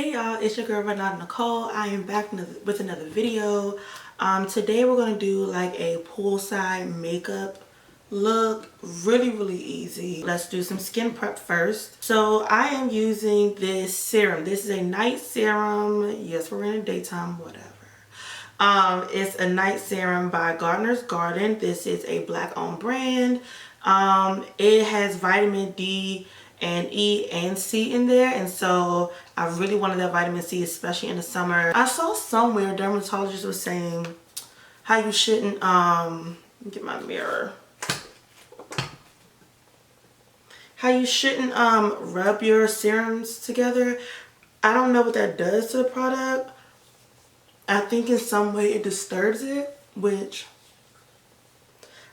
Hey y'all, it's your girl Renata Nicole. I am back with another video. Today we're going to do like a poolside makeup look. Really easy. Let's do some skin prep first. So I am using this serum. This is a night serum. Yes, we're in the daytime, whatever. It's a night serum by Gardener's Garden. This is a black owned brand. It has vitamin D and E and C in there, and so I really wanted that vitamin C, especially in the summer. I saw somewhere a dermatologist was saying how you shouldn't get my mirror, how you shouldn't rub your serums together. I don't know what that does to the product. I think in some way it disturbs it, which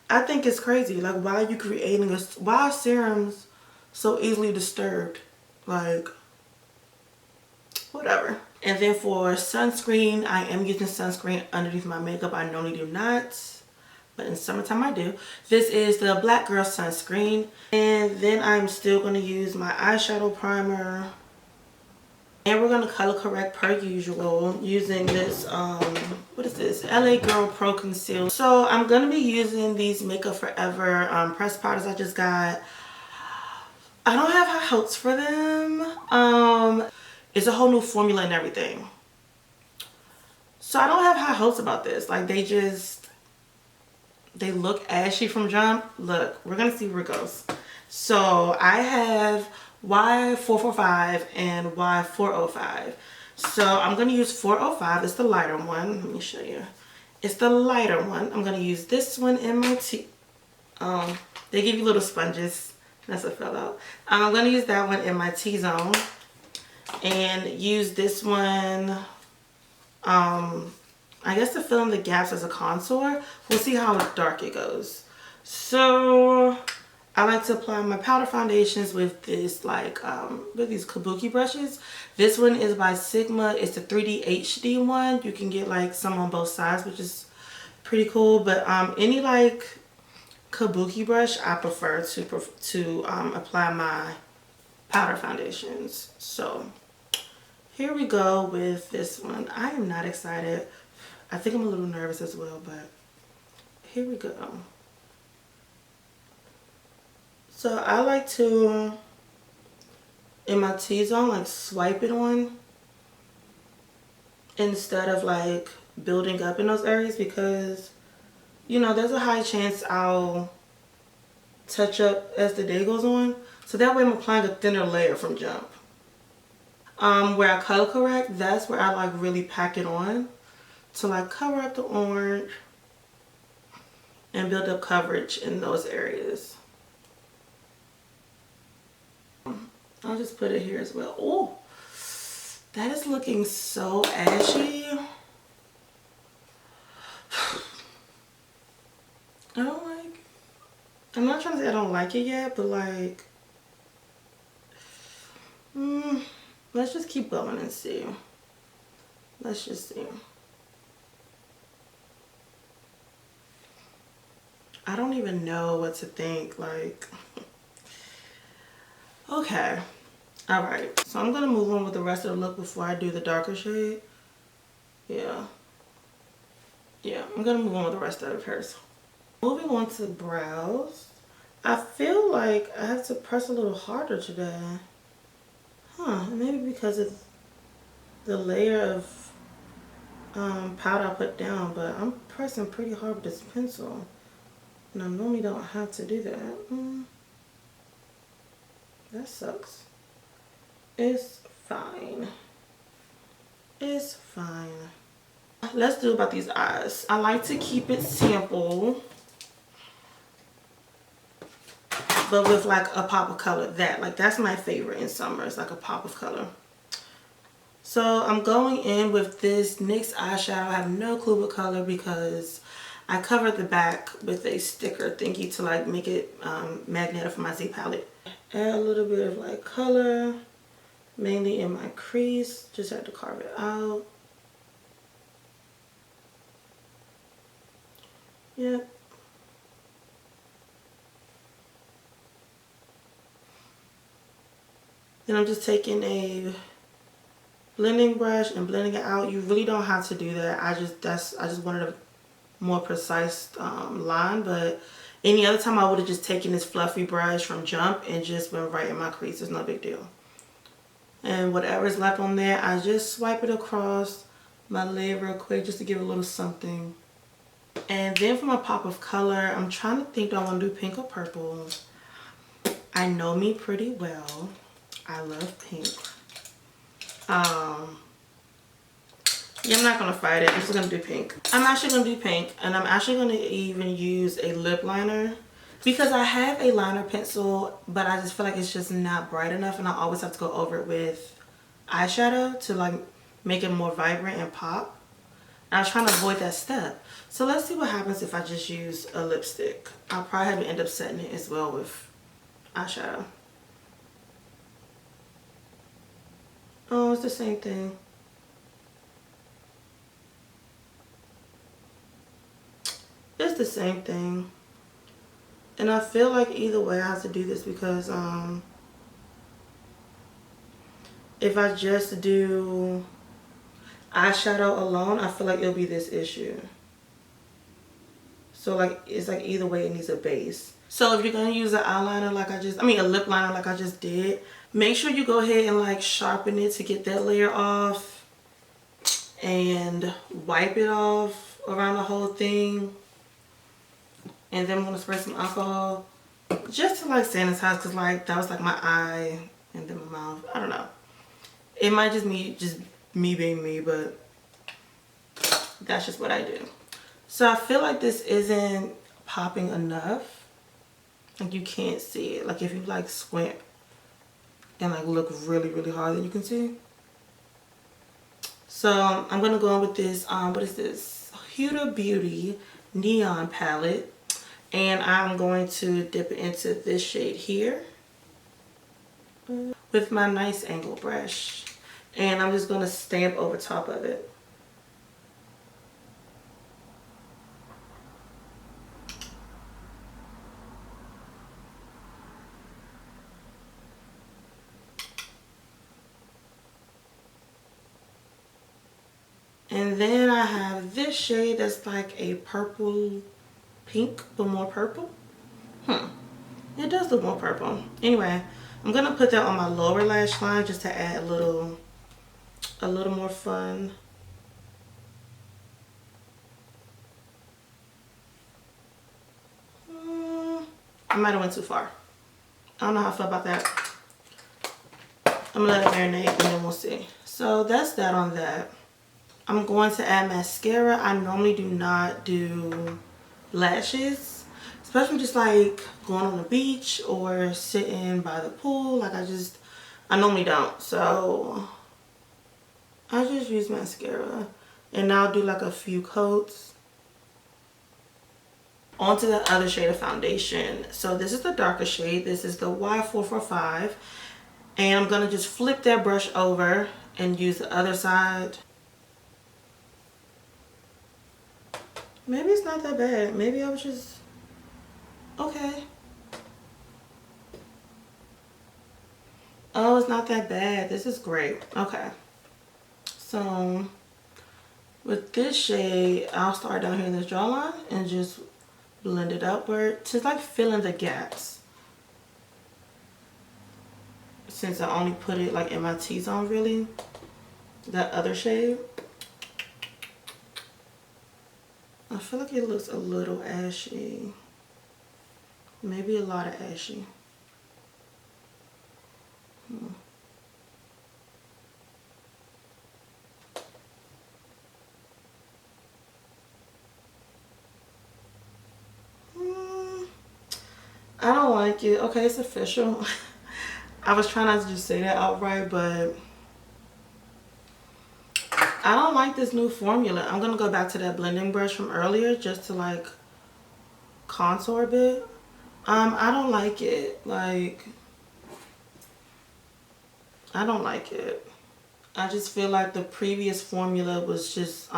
I think is crazy. Like, why are you creating why are serums so easily disturbed? Like, whatever. And then for sunscreen, I am using sunscreen underneath my makeup. I normally do not, but in summertime I do. This is the Black Girl sunscreen. And then I'm still going to use my eyeshadow primer. And we're going to color correct per usual using this, what is this? LA Girl Pro Conceal. So I'm going to be using these Makeup Forever pressed powders I just got. I don't have high hopes for them. It's a whole new formula and everything. So I don't have high hopes about this. Like, they look ashy from jump. Look, we're going to see where it goes. So I have Y445 and Y405. So I'm going to use 405. It's the lighter one. Let me show you. It's the lighter one. I'm going to use this one in my they give you little sponges. That's what fell out. I'm going to use that one in my T-zone. And use this one, I guess, to fill in the gaps as a contour. We'll see how dark it goes. So I like to apply my powder foundations with this, like, with these kabuki brushes. This one is by Sigma. It's the 3D HD one. You can get like some on both sides, which is pretty cool. But any like kabuki brush, I prefer to apply my powder foundations. So here we go with this one. I am not excited. I think I'm a little nervous as well, but here we go. So I like to, in my T-zone, like swipe it on instead of like building up in those areas, because, you know, there's a high chance I'll touch up as the day goes on. So that way I'm applying a thinner layer from jump. Where I color correct, that's where I like really pack it on to like cover up the orange and build up coverage in those areas. I'll just put it here as well. Oh, that is looking so ashy. I don't like, I'm not trying to say I don't like it yet, but like, let's just keep going and see. Let's just see. I don't even know what to think. Like, okay. Alright. So I'm going to move on with the rest of the look before I do the darker shade. Yeah. Yeah, I'm going to move on with the rest of it first. Moving on to the brows. I feel like I have to press a little harder today. Maybe because of the layer of powder I put down, but I'm pressing pretty hard with this pencil, and I normally don't have to do that. That sucks. It's fine. It's fine. Let's do about these eyes. I like to keep it simple, but with like a pop of color. That's my favorite in summer. It's like a pop of color. So I'm going in with this NYX eyeshadow. I have no clue what color because I covered the back with a sticker thingy to like make it magnetic for my Z palette. Add a little bit of like color, mainly in my crease. Just have to carve it out. Yep. Then I'm just taking a blending brush and blending it out. You really don't have to do that. I just wanted a more precise line, but any other time I would have just taken this fluffy brush from Jump and just went right in my crease. It's no big deal. And whatever's left on there, I just swipe it across my lid real quick just to give it a little something. And then for my pop of color, I'm trying to think, do I want to do pink or purple? I know me pretty well. I love pink. Yeah, I'm not going to fight it. I'm just going to do pink. I'm actually going to do pink. And I'm actually going to even use a lip liner. Because I have a liner pencil, but I just feel like it's just not bright enough. And I always have to go over it with eyeshadow to like make it more vibrant and pop. And I was trying to avoid that step. So let's see what happens if I just use a lipstick. I'll probably have to end up setting it as well with eyeshadow. Oh, it's the same thing. It's the same thing. And I feel like either way I have to do this because if I just do eyeshadow alone, I feel like it'll be this issue. So like it's like either way it needs a base. So if you're gonna use an eyeliner like a lip liner like I just did, make sure you go ahead and like sharpen it to get that layer off and wipe it off around the whole thing. And then I'm gonna spray some alcohol just to like sanitize, because like that was like my eye and then my mouth. I don't know. It might just me being me, but that's just what I do. So I feel like this isn't popping enough. Like you can't see it. Like if you like squint and like look really, really hard, then you can see. So I'm gonna go in with this, what is this? Huda Beauty Neon Palette. And I'm going to dip it into this shade here with my nice angle brush. And I'm just going to stamp over top of it. And then I have this shade that's like a purple pink, but more purple. It does look more purple. Anyway, I'm gonna put that on my lower lash line just to add a little more fun. I might have went too far. I don't know how I feel about that. I'm gonna let it marinate and then we'll see. So that's that on that. I'm going to add mascara. I normally do not do lashes, especially just like going on the beach or sitting by the pool. Like I normally don't. So I just use mascara and now I'll do like a few coats. Onto the other shade of foundation. So this is the darker shade. This is the Y445. And I'm gonna just flip that brush over and use the other side. Maybe it's not that bad. Maybe I was just okay. Oh, it's not that bad. This is great. Okay. So with this shade, I'll start down here in this jawline and just blend it upward to like fill in the gaps. Since I only put it like in my T-zone really, that other shade. I feel like it looks a little ashy. Maybe a lot of ashy. I don't like it. Okay, it's official. I was trying not to just say that outright, but I don't like this new formula. I'm going to go back to that blending brush from earlier just to like contour a bit. I don't like it. Like, I don't like it. I just feel like the previous formula was just,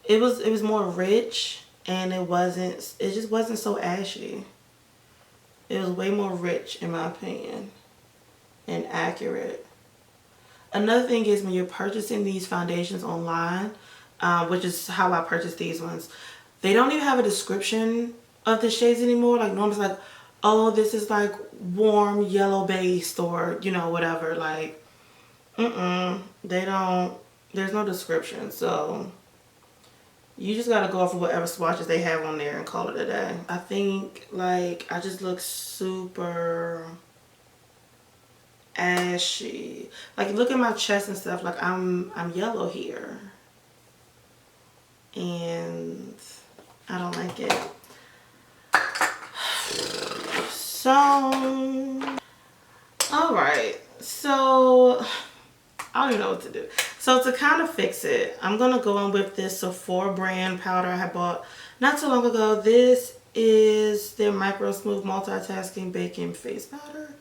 it was more rich and it just wasn't so ashy. It was way more rich in my opinion and accurate. Another thing is when you're purchasing these foundations online, which is how I purchased these ones, they don't even have a description of the shades anymore. Like normally it's like, oh, this is like warm yellow based or, you know, whatever. Like, they don't, there's no description. So you just gotta go off of whatever swatches they have on there and call it a day. I think like I just look super ashy. Like look at my chest and stuff. Like I'm yellow here. And I don't like it. So, alright. So, I don't even know what to do. So to kind of fix it, I'm going to go in with this Sephora brand powder I had bought not too long ago. This is their Micro Smooth Multitasking Baking Face Powder.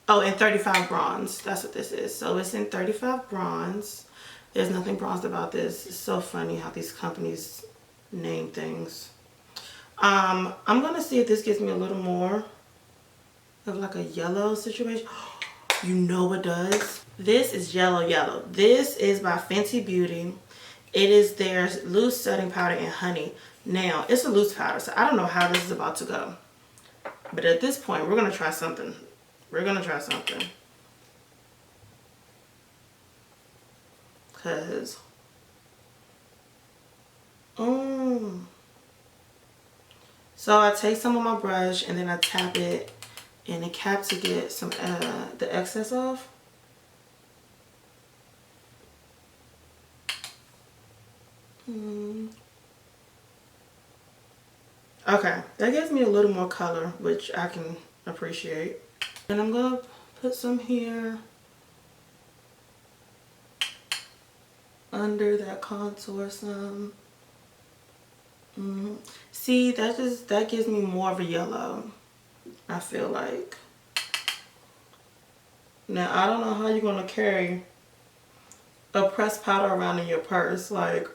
Oh, and 35 bronze. That's what this is. So it's in 35 bronze. There's nothing bronzed about this. It's so funny how these companies name things. I'm going to see if this gives me a little more of like a yellow situation. You know what does? This is yellow. This is by Fenty Beauty. It is their loose setting powder and honey. Now, it's a loose powder, so I don't know how this is about to go. But at this point, we're going to try something. Because, so I take some of my brush and then I tap it in the cap to get some the excess off. Okay, that gives me a little more color, which I can appreciate. And I'm gonna put some here under that contour some. See, that gives me more of a yellow, I feel like. Now, I don't know how you're gonna carry a pressed powder around in your purse, like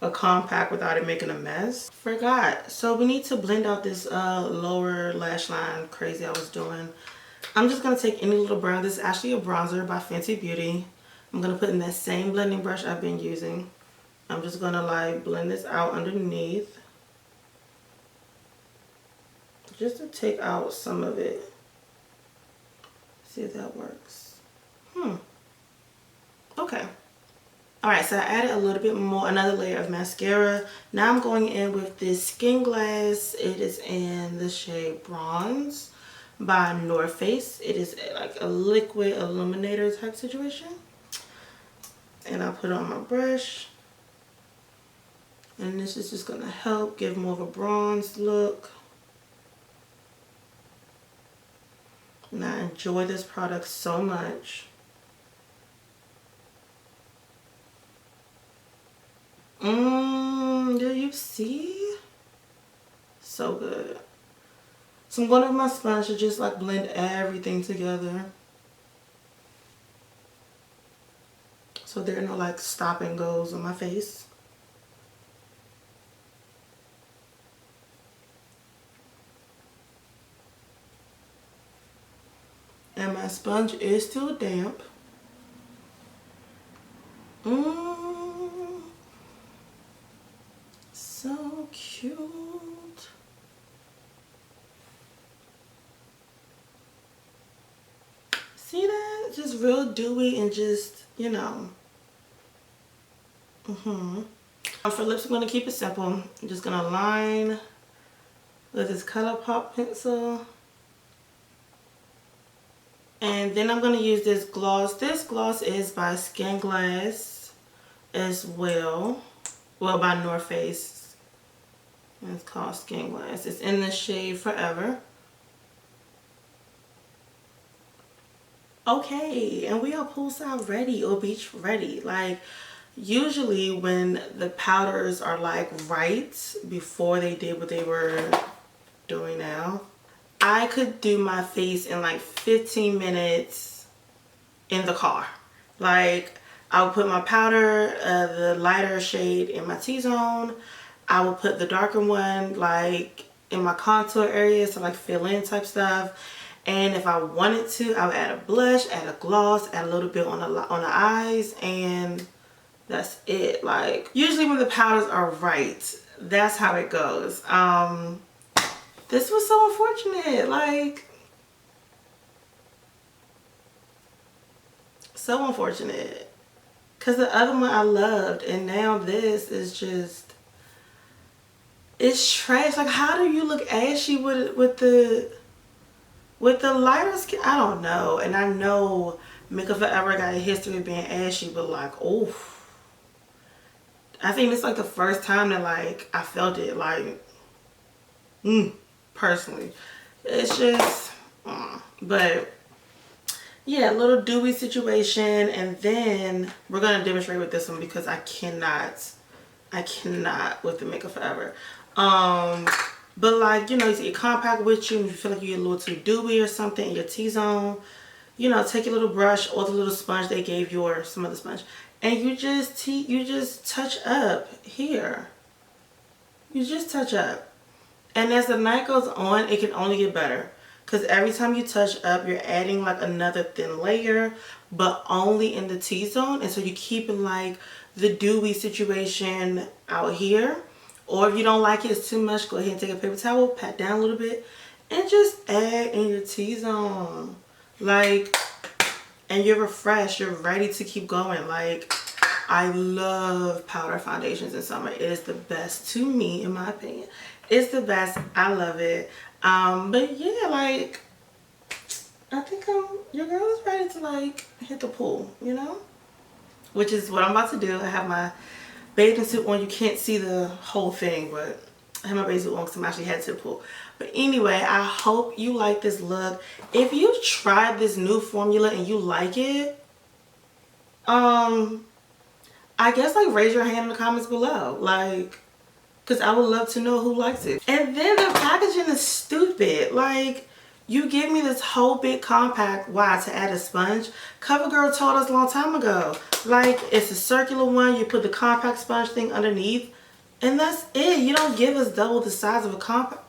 a compact, without it making a mess. Forgot. So we need to blend out this lower lash line crazy I was doing. I'm just gonna take any little brown. This is actually a bronzer by Fenty Beauty. I'm gonna put in that same blending brush I've been using. I'm just gonna like blend this out underneath, just to take out some of it. See if that works. Okay. Alright, so I added a little bit more, another layer of mascara. Now I'm going in with this Skin Glass. It is in the shade Bronze by North Face. It is like a liquid illuminator type situation. And I'll put it on my brush. And this is just going to help give more of a bronze look. And I enjoy this product so much. Do you see? So good. So I'm going to have my sponge to just like blend everything together. So there are no like stop and goes on my face. And my sponge is still damp. So cute. See that? Just real dewy and just, you know. For lips, I'm going to keep it simple. I'm just going to line with this ColourPop pencil. And then I'm going to use this gloss. This gloss is by Skin Glass as well. Well, by North Face. It's called Skin Glass. It's in the shade Forever. Okay, and we are poolside ready or beach ready. Like, usually when the powders are like right before they did what they were doing now, I could do my face in like 15 minutes in the car. Like, I would put my powder, the lighter shade in my T-zone. I will put the darker one like in my contour area to like fill in type stuff. And if I wanted to, I would add a blush, add a gloss, add a little bit on the eyes, and that's it. Like, usually when the powders are right, that's how it goes. This was so unfortunate, like, so unfortunate. Because the other one I loved, and now this is just, it's trash. Like, how do you look ashy with the lighter skin? I don't know. And I know Makeup Forever got a history of being ashy, but like, oh, I think it's like the first time that like I felt it, like, personally. It's just, but yeah, a little dewy situation. And then we're gonna demonstrate with this one because I cannot with the Makeup Forever. But like, you know, you take your compact with you and you feel like you get a little too dewy or something in your T-zone, you know, take your little brush or the little sponge they gave you or some other sponge, and you just touch up here. You just touch up. And as the night goes on, it can only get better. Because every time you touch up, you're adding like another thin layer, but only in the T-zone. And so you're keeping like the dewy situation out here. Or if you don't like it, it's too much, go ahead and take a paper towel, pat down a little bit, and just add in your T-zone. Like, and you're refreshed, you're ready to keep going. Like, I love powder foundations in summer. It is the best to me, in my opinion. It's the best. I love it. But yeah, like, I think your girl is ready to like hit the pool, you know? Which is what I'm about to do. I have my bathing suit on. You can't see the whole thing, but I have my bathing suit on because I'm actually headed to the pool. But anyway, I hope you like this look. If you've tried this new formula and you like it, I guess like raise your hand in the comments below. Like, because I would love to know who likes it. And then the packaging is stupid. Like, you give me this whole big compact. Why? To add a sponge? CoverGirl told us a long time ago. Like, it's a circular one. You put the compact sponge thing underneath. And that's it. You don't give us double the size of a compact.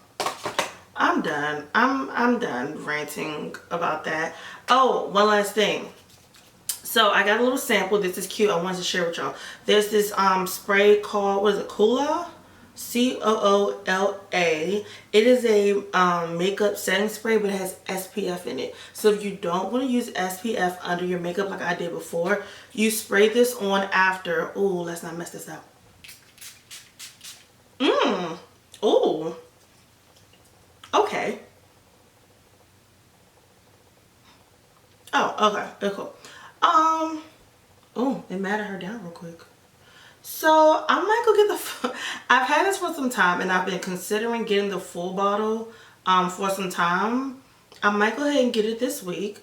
I'm done. I'm done ranting about that. Oh, one last thing. So I got a little sample. This is cute. I wanted to share with y'all. There's this spray called, what is it? Coola? C-O-O-L-A. It is a makeup setting spray, but it has SPF in it. So if you don't want to use SPF under your makeup like I did before, you spray this on after. Ooh, let's not mess this up. Ooh. Okay. Oh, okay. That's cool. Oh, it matted her down real quick. So I might go get the, I've had this for some time and I've been considering getting the full bottle for some time. I might go ahead and get it this week.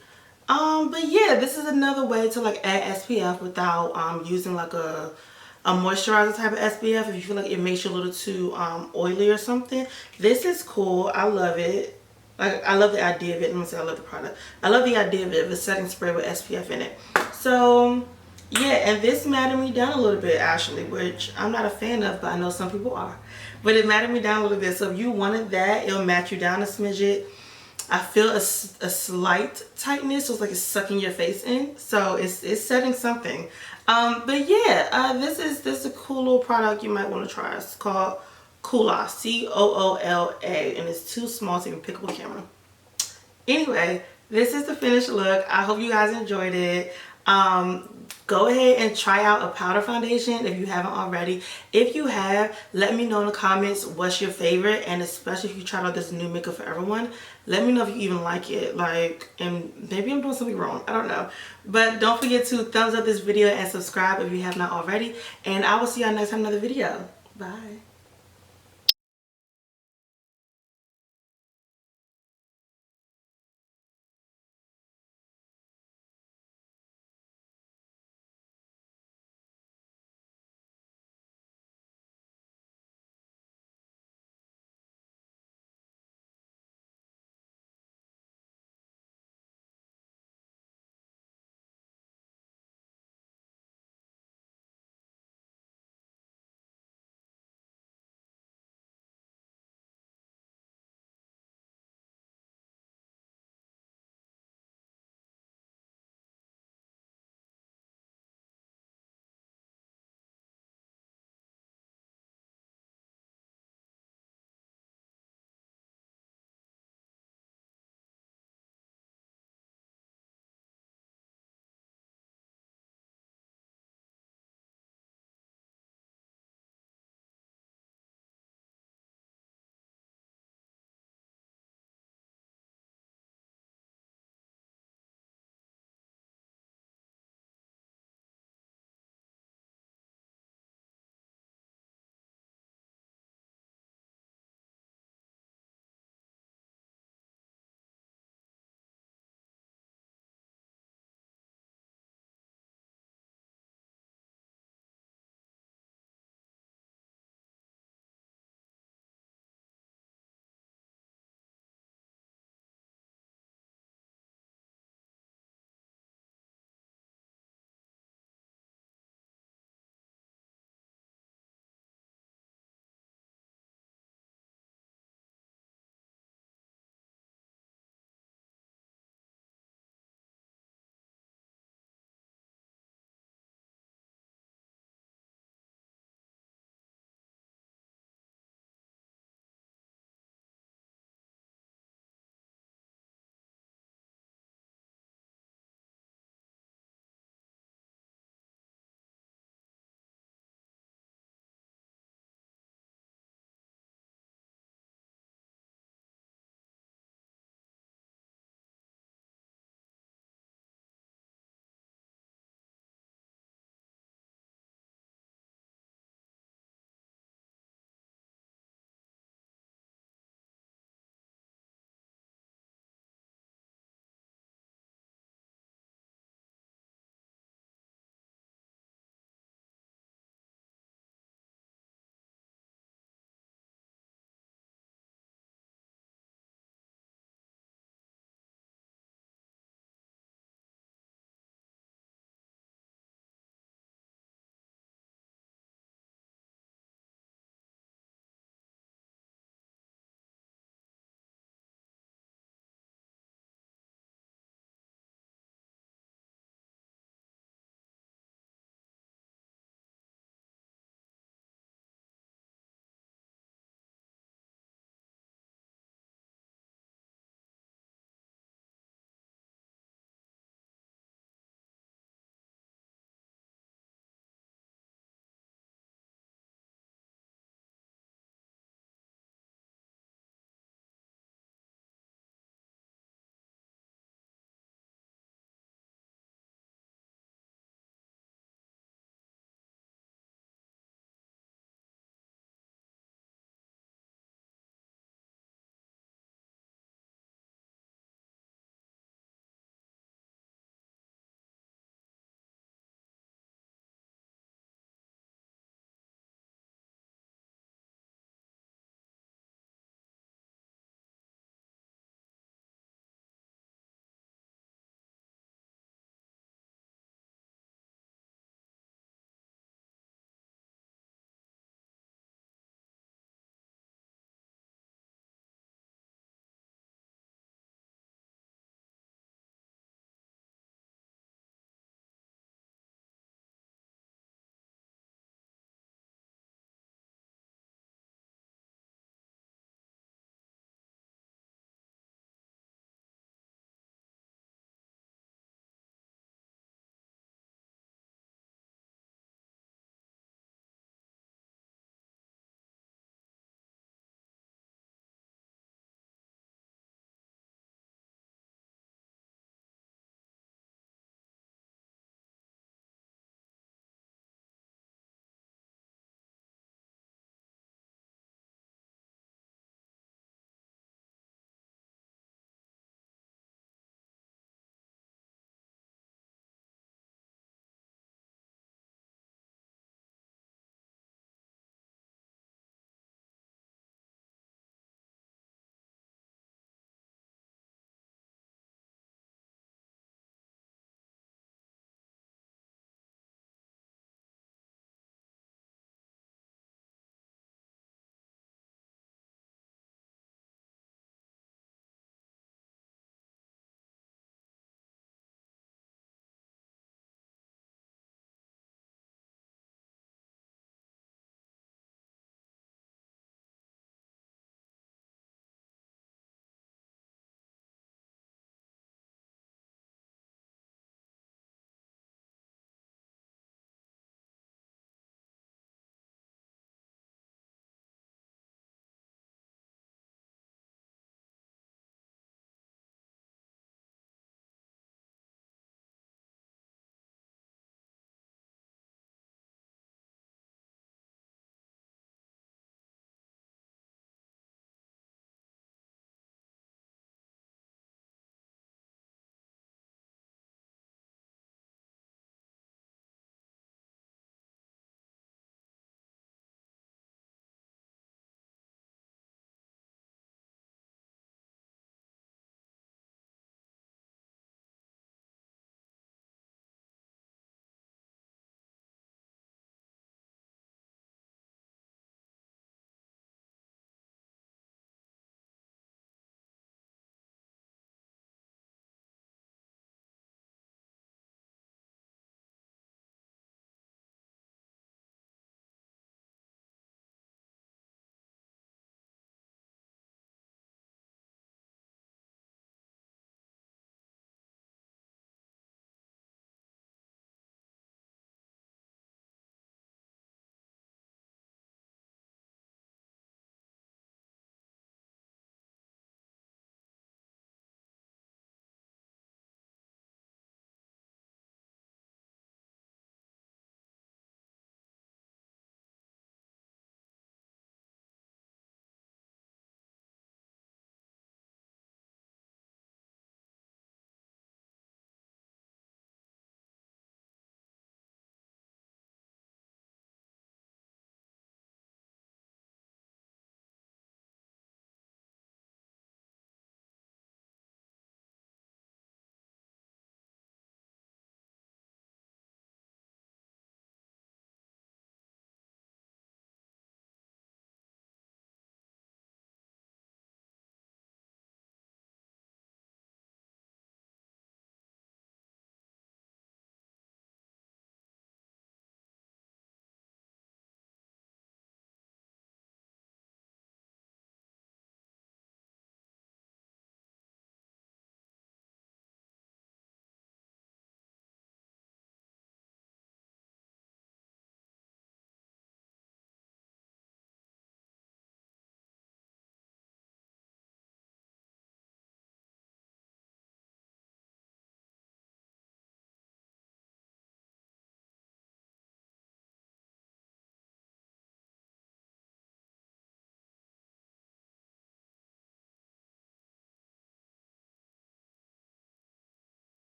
But yeah, this is another way to like add SPF without using like a moisturizer type of SPF if you feel like it makes you a little too oily or something. This is cool. I love it. Like, I love the idea of it. Let me say I love the product. I love the idea of it, of a setting spray with SPF in it. So yeah, and this matted me down a little bit actually, which I'm not a fan of, but I know some people are. But it matted me down a little bit. So if you wanted that, it'll mat you down a smidget. I feel a slight tightness, so it's like it's sucking your face in. So it's setting something. But yeah, this is a cool little product you might want to try. It's called Coola, C-O-O-L-A, and it's too small to even pick up a camera. Anyway, this is the finished look. I hope you guys enjoyed it. Go ahead and try out a powder foundation if you haven't already. If you have, let me know in the comments what's your favorite, and especially if you tried out this new Makeup Forever one, let me know if you even like it. Like, and maybe I'm doing something wrong, I don't know. But don't forget to thumbs up this video and subscribe if you have not already, and I will see y'all next time in another video. Bye.